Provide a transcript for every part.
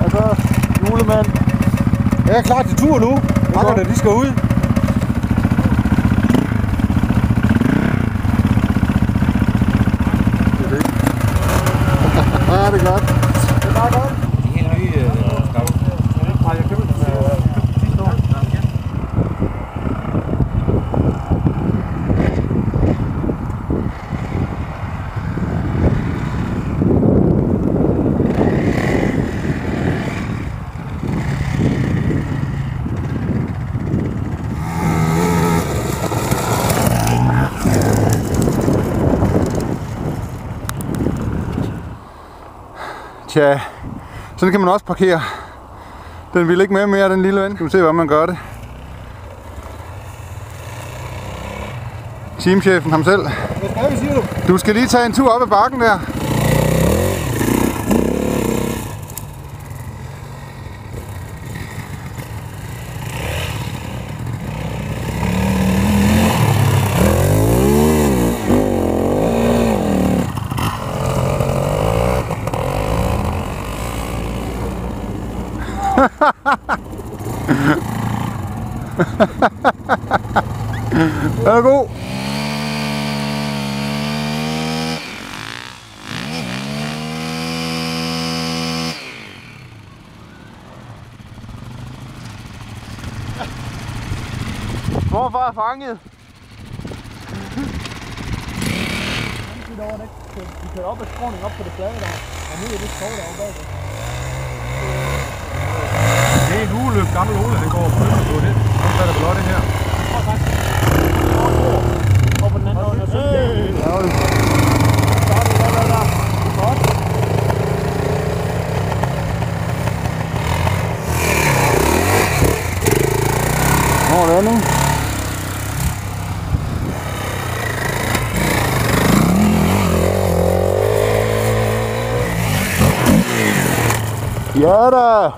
Og så julemand. Jeg er klar til tur nu. Rakkerne, de skal ud. Ja, det er godt. Det er bare godt. De helt nye skab. Nej, jeg købte den sidste år. Tja, sådan kan man også parkere. Den vil ikke med mere, den lille ven. Kan du se, hvordan man gør det? Teamchefen ham selv. Hvad skal vi, siger du? Du skal lige tage en tur op ad bakken der. Den er god. Hvorfor er fanget? Vi kører op ad skråningen op på det flade der. Og nu er det skov derovre bagved. Det er en ugeløb. Gammel Ole, han går på det. Han fatter vel også det her. Prøv faktisk. Over på den anden hånd. Ja, hvor er det nu? Ja da!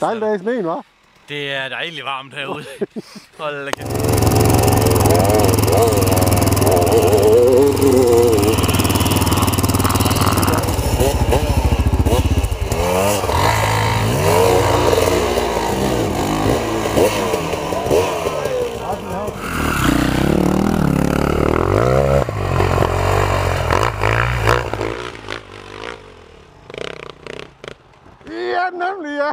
Dejlig dag i sneen, hva'? Det er dejligt varmt herude. Hold da kæft. Ja, nemlig, ja!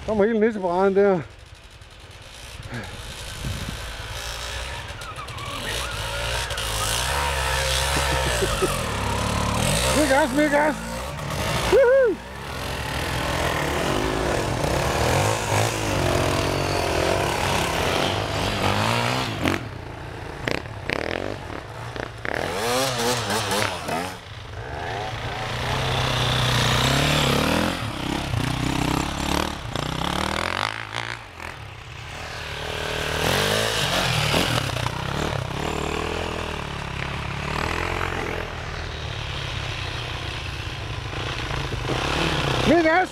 Kommer hele nisseparaden der. Mere gas, mere gas! Woohoo! Mere gas!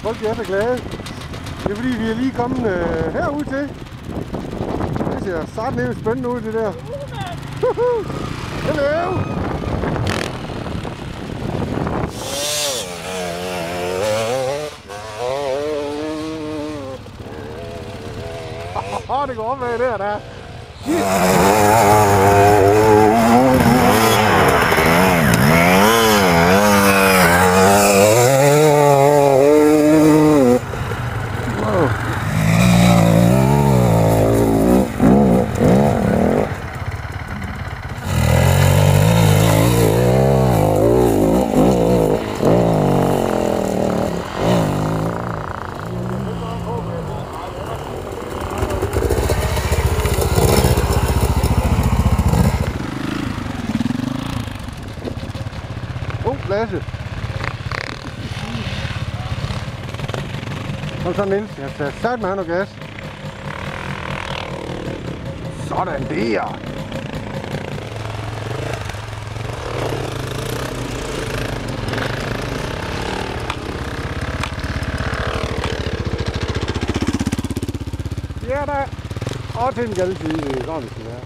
Folk er så glade. Det er fordi vi er lige kommet herud til. Det ser satme spændende ud det der. Hello! Det går opad der. Shit! Lasse. Kom så Niels, jeg tager sat med noget gas. Sådan der. Ja da. Og til en galside, det er sådan det skal være.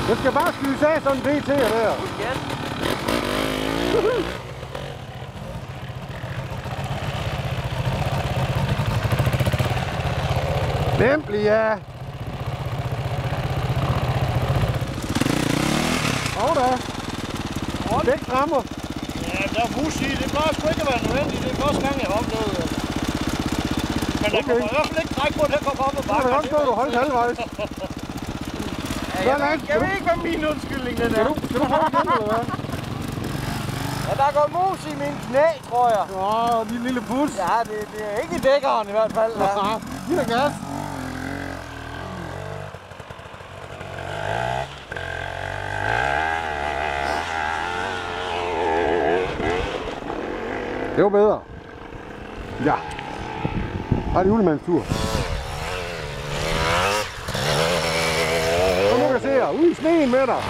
Jeg skal bare skydes af sådan en DT'er der. Lempelig, ja. Og da. Begge rammer. Ja, der er mus i. Det plejer sgu ikke at være nødvendigt. Det er første gang, jeg har oplevet det. Men der kommer i hvert fald ikke træk på, at den kommer op og bakker. Det er godt stå, du holdt halvvejs. Jeg ved ikke, hvad min undskyldning den er. Skal du prøve igen, eller hvad? Ja, der går mus i min knæ, tror jeg. Åh, din lille pus. Ja, det er ikke i dækkeren i hvert fald. Ja. Giv dig gas. Det var bedre. Ja. Her er det julemandens tur. Så må jeg se her. Ud i sneen med dig.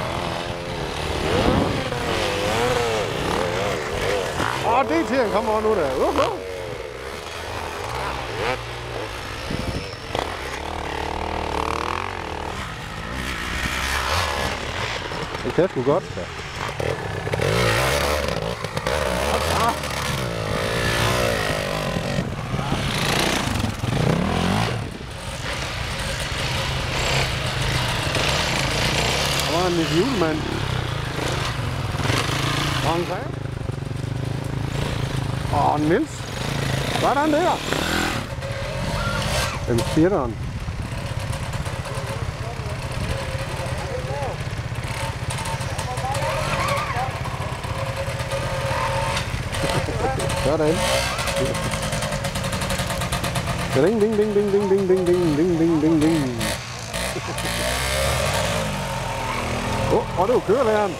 Åh, det er til, han kommer nu der. Det kan sgu godt. Ja. Der var en lille julemand. Og en græn. Og Niels. Sådan der. Den fjetteren. Sådan. Ding ding ding ding ding ding ding ding ding ding ding ding. Og det var kørelæreren.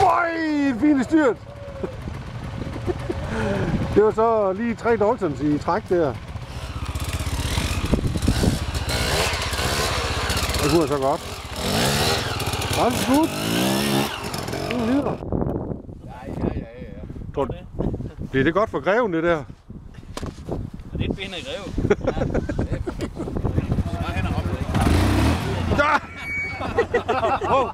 Øj, fint styrt. Det var så lige 3 Daltons i træk der. Det kunne jeg så godt. Også slut. Videre. Tror du, bliver det godt for greven, det der? Det er et ben af grev. Ja! Oh.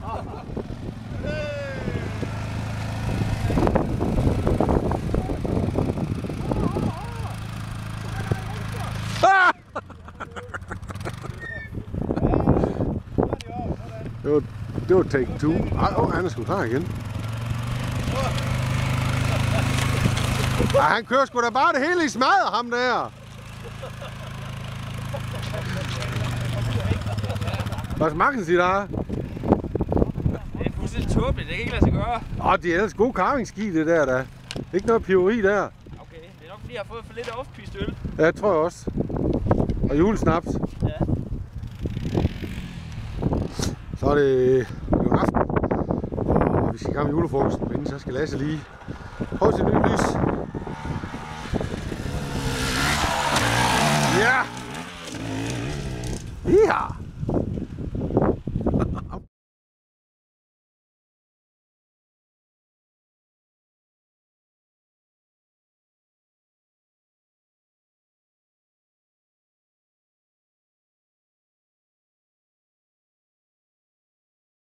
Det var take 2. Han er sgu klar igen. Han kører sgu da bare det hele i smadret, ham der. Hvad smagen siger der? Det er fuldstændig tåbeligt. Det kan ikke lade sig gøre. Det er ellers gode carvingski, det der da. Ikke noget piveri der. Okay, det er nok fordi, jeg har fået for lidt off-piste øl. Ja, det tror jeg også. Og julesnaps. Ja. Så er det jo aften. Og vi skal i gang med julefrokosten, men så skal Lasse lige prøve sit nye lys. Ja! Ja!